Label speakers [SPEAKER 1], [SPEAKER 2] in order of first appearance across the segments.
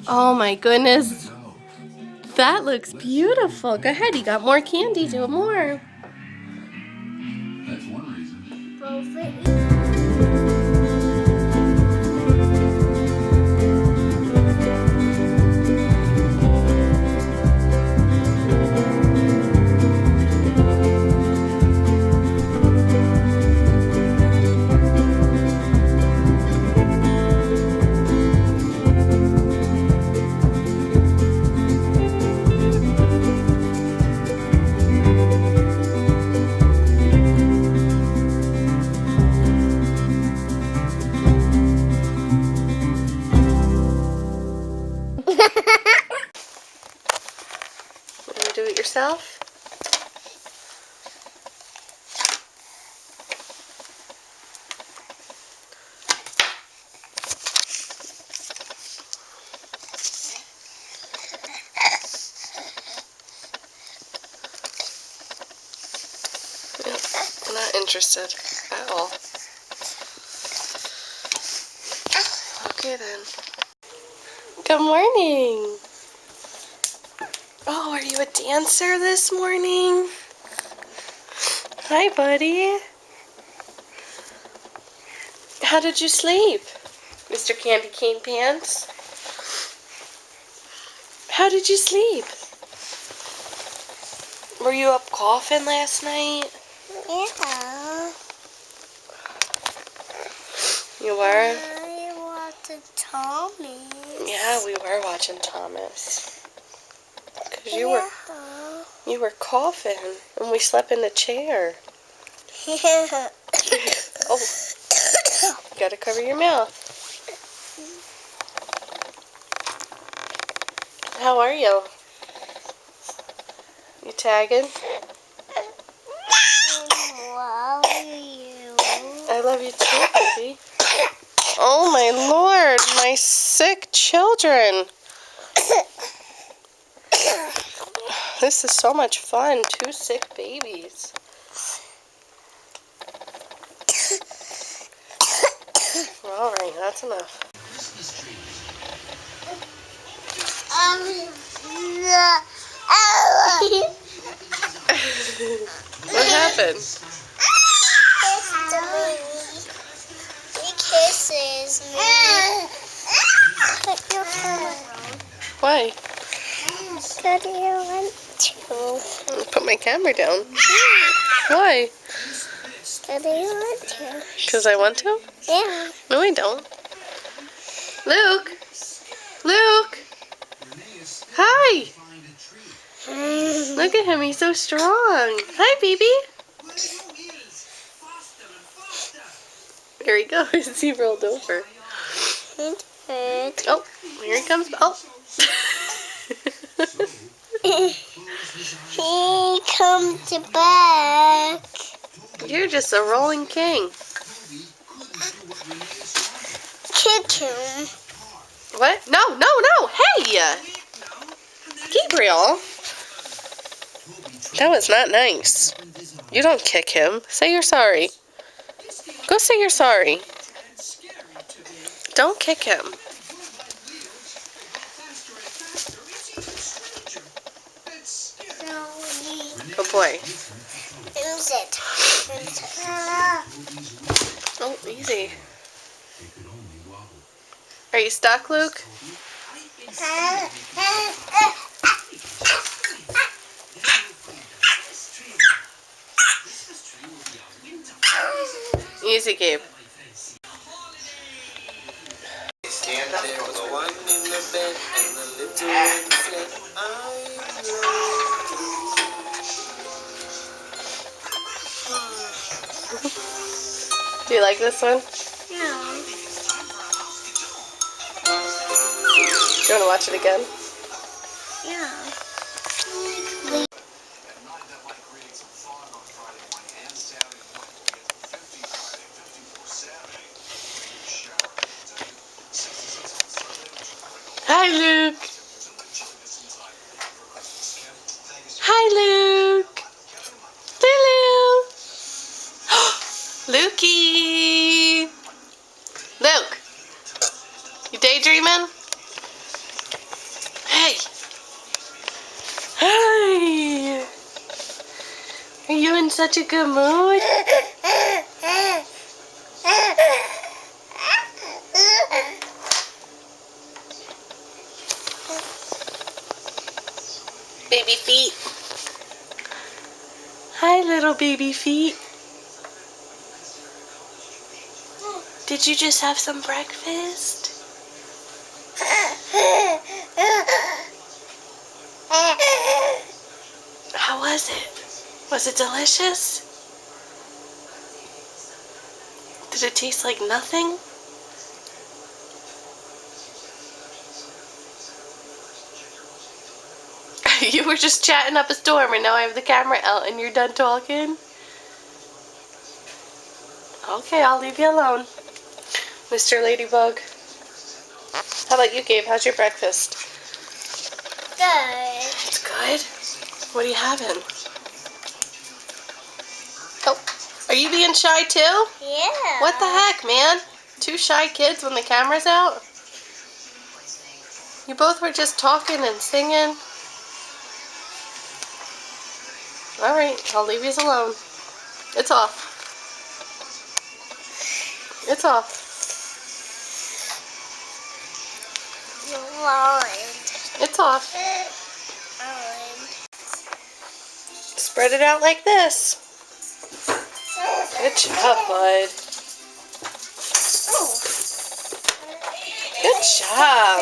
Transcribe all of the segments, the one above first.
[SPEAKER 1] Oh my goodness. That looks beautiful. Go ahead, you got more candy. Do more.
[SPEAKER 2] That's one reason.
[SPEAKER 1] Want to do it yourself? I'm not interested at all. Okay then. Good morning. Oh, are you a dancer this morning? Hi, buddy. How did you sleep, Mr. Candy Cane Pants? How did you sleep? Were you up coughing last night?
[SPEAKER 3] Yeah.
[SPEAKER 1] You were?
[SPEAKER 3] I watched Tommy.
[SPEAKER 1] Yeah, we were watching Thomas. Because
[SPEAKER 3] Yeah.
[SPEAKER 1] you were coughing and we slept in the chair.
[SPEAKER 3] Yeah.
[SPEAKER 1] Oh, you gotta cover your mouth. How are you? You tagging?
[SPEAKER 3] Love you.
[SPEAKER 1] I love you too, baby. Oh my Lord, my sick children. This is so much fun. 2 sick babies. Alright, that's enough. What happened?
[SPEAKER 3] He kisses me. Put your camera down.
[SPEAKER 1] Why?
[SPEAKER 3] Because you want to.
[SPEAKER 1] Put my camera down. Why?
[SPEAKER 3] Because you want to.
[SPEAKER 1] Because I want to?
[SPEAKER 3] Yeah.
[SPEAKER 1] No, I don't. Luke! Luke! Hi! Look at him, he's so strong. Hi, baby. There he goes. He rolled over. Oh, here he comes. Oh.
[SPEAKER 3] He comes back.
[SPEAKER 1] You're just a rolling king.
[SPEAKER 3] Kick him.
[SPEAKER 1] What? No, no, no. Hey! Gabriel. That was not nice. You don't kick him. Say you're sorry. Go say you're sorry. Don't kick him. Good boy.
[SPEAKER 3] Use it.
[SPEAKER 1] Oh, easy. Are you stuck, Luke? Easy, Gabe. Do you like this one?
[SPEAKER 3] Yeah.
[SPEAKER 1] Do you want to watch it again?
[SPEAKER 3] Yeah.
[SPEAKER 1] Hi, Luke. Hi, Luke. Lulu. Lukey. Luke. You daydreaming? in such a good mood? Baby feet. Hi, little baby feet. Did you just have some breakfast? How was it? Was it delicious? Did it taste like nothing? You were just chatting up a storm and now I have the camera out and you're done talking? Okay, I'll leave you alone. Mr. Ladybug. How about you, Gabe? How's your breakfast?
[SPEAKER 3] Good.
[SPEAKER 1] It's good? What are you having? Oh, are you being shy too?
[SPEAKER 3] Yeah.
[SPEAKER 1] What the heck, man? Two shy kids when the camera's out? You both were just talking and singing. Alright, I'll leave you alone. It's off. It's off. It's off. Spread it out like this. Good job, bud. Good job.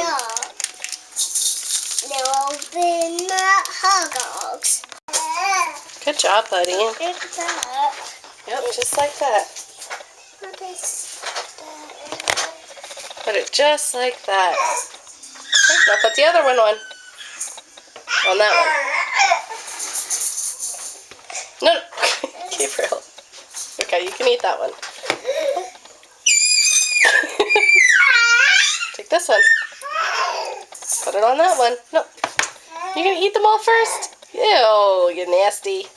[SPEAKER 3] Now open the hot dogs.
[SPEAKER 1] Good job, buddy.
[SPEAKER 3] Pick that.
[SPEAKER 1] Yep, just like that.
[SPEAKER 3] What is
[SPEAKER 1] Put it just like that. Okay, now put the other one on. On that one. No. Gabriel. Okay, you can eat that one. Take this one. Put it on that one. No. You're going to eat them all first? Ew, you're nasty.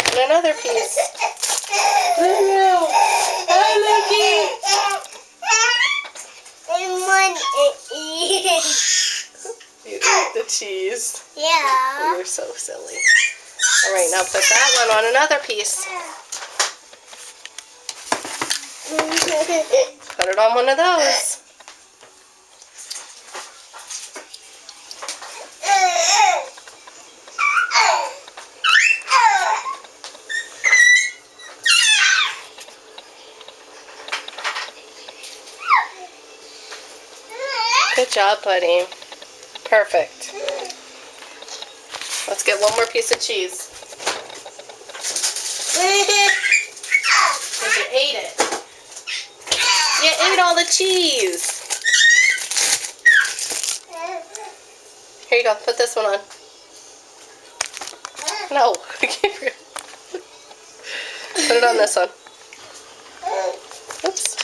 [SPEAKER 1] And another piece. No. Hi, Loki. You eat the cheese.
[SPEAKER 3] Yeah.
[SPEAKER 1] You're so silly. Alright, now put that one on another piece. Put it on one of those. Good job, buddy. Perfect. Let's get one more piece of cheese. Because you ate it. You ate all the cheese. Here you go. Put this one on. No. Put it on this one. Oops.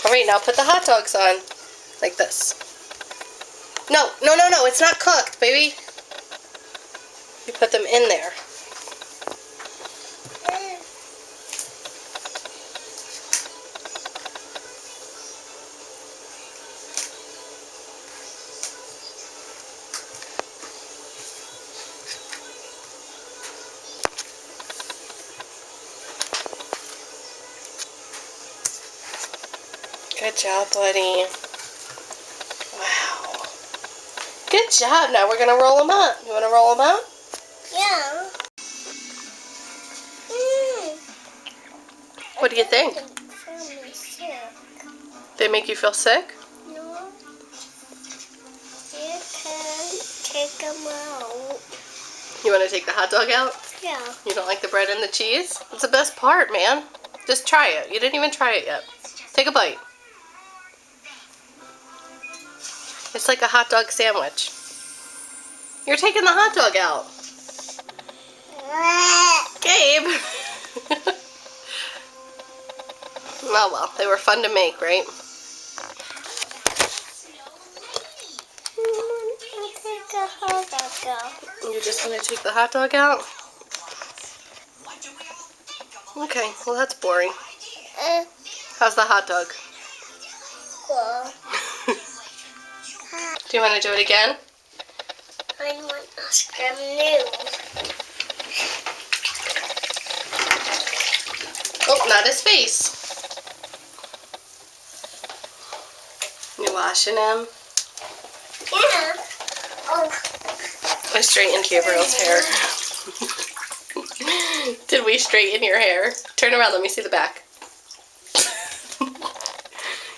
[SPEAKER 1] Alright, now put the hot dogs on. Like this. No, no, no, no. It's not cooked, baby. You put them in there. Good job, buddy. Wow. Good job. Now we're going to roll them up. You want to roll them up?
[SPEAKER 3] Yeah.
[SPEAKER 1] What do you think? They make you feel sick?
[SPEAKER 3] No. You can take them out.
[SPEAKER 1] You want to take the hot dog out?
[SPEAKER 3] Yeah.
[SPEAKER 1] You don't like the bread and the cheese? It's the best part, man. Just try it. You didn't even try it yet. Take a bite. It's like a hot dog sandwich. You're taking the hot dog out. Gabe! Oh well, they were fun to make, right?
[SPEAKER 3] I'll take the hot dog out.
[SPEAKER 1] You just want to take the hot dog out? Okay, well that's boring. How's the hot dog?
[SPEAKER 3] Cool.
[SPEAKER 1] Do you want to do it again?
[SPEAKER 3] I want Oscar new.
[SPEAKER 1] Oh, not his face. You washing him?
[SPEAKER 3] Yeah. Oh,
[SPEAKER 1] I straightened Gabriel's hair. Did we straighten your hair? Turn around, let me see the back.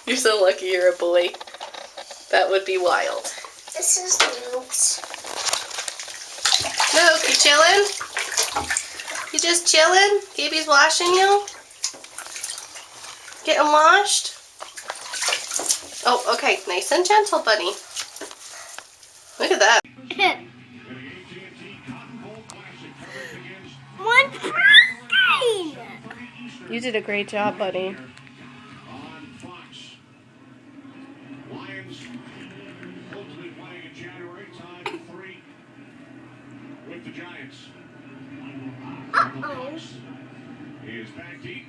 [SPEAKER 1] You're so lucky you're a boy. That would be wild.
[SPEAKER 3] this is Luke's.
[SPEAKER 1] Luke, you chilling? You just chilling? Gaby's washing you? Getting washed? Oh, okay. Nice and gentle, buddy. Look at that.
[SPEAKER 3] One fine.
[SPEAKER 1] You did a great job, buddy.
[SPEAKER 2] On Fox. Lions hopefully playing in January, tied to 3 with the Giants.
[SPEAKER 3] Uh-oh.
[SPEAKER 2] He is back deep.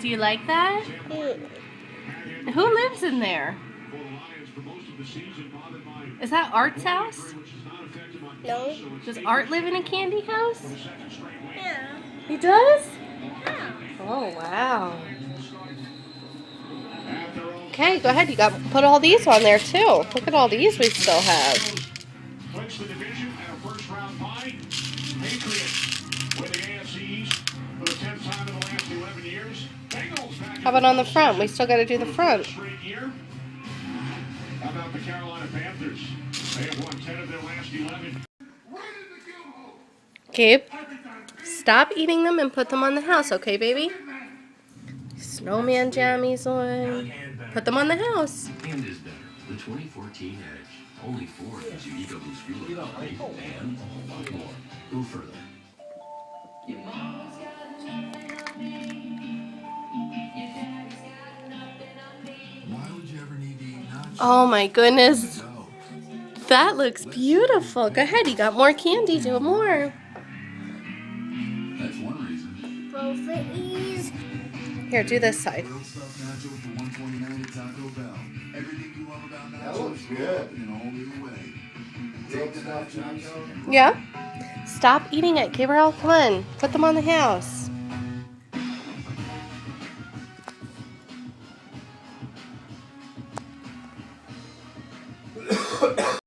[SPEAKER 1] Do you like that? Who lives in there?
[SPEAKER 2] For the Lions for most of the season, bothered by
[SPEAKER 1] Is that Art's house?
[SPEAKER 2] which is not effective on
[SPEAKER 3] No.
[SPEAKER 1] Does Art live in a candy house?
[SPEAKER 2] the second straight win.
[SPEAKER 3] Yeah.
[SPEAKER 1] He does?
[SPEAKER 3] Yeah.
[SPEAKER 1] Oh, wow.
[SPEAKER 2] After all,
[SPEAKER 1] Okay, go ahead. You got put all these on there, too. Look at all these we still have.
[SPEAKER 2] clinch the division and a first-round bye. Patriots win the AFC East for the 10th time in the last 11 years. Bengals back
[SPEAKER 1] How about on the front? We still got to do the front.
[SPEAKER 2] straight year. How about the Carolina Panthers? They have won 10 of their last 11.
[SPEAKER 1] Gabe, stop eating them and put them on the house, okay, baby? Snowman jammies on. Put them on the house.
[SPEAKER 4] And is better. The 2014 Edge. Only 4 gives you EcoBoost fuel economy and a whole lot more. Go further.
[SPEAKER 5] Why would you ever need to eat nachos?
[SPEAKER 1] Oh my goodness.
[SPEAKER 5] No.
[SPEAKER 1] That looks beautiful. Go ahead, you got more candy. Do more.
[SPEAKER 2] That's one reason.
[SPEAKER 3] Both of these.
[SPEAKER 1] Here, do this side.
[SPEAKER 5] Grilled stuffed nacho for $1.29 at Taco Bell. Everything you love about nachos.
[SPEAKER 6] That looks good.
[SPEAKER 5] In a whole new way.
[SPEAKER 6] Grilled stuffed nacho.
[SPEAKER 1] Yeah? Stop eating it, Gabriel. Come on. Put them on the house.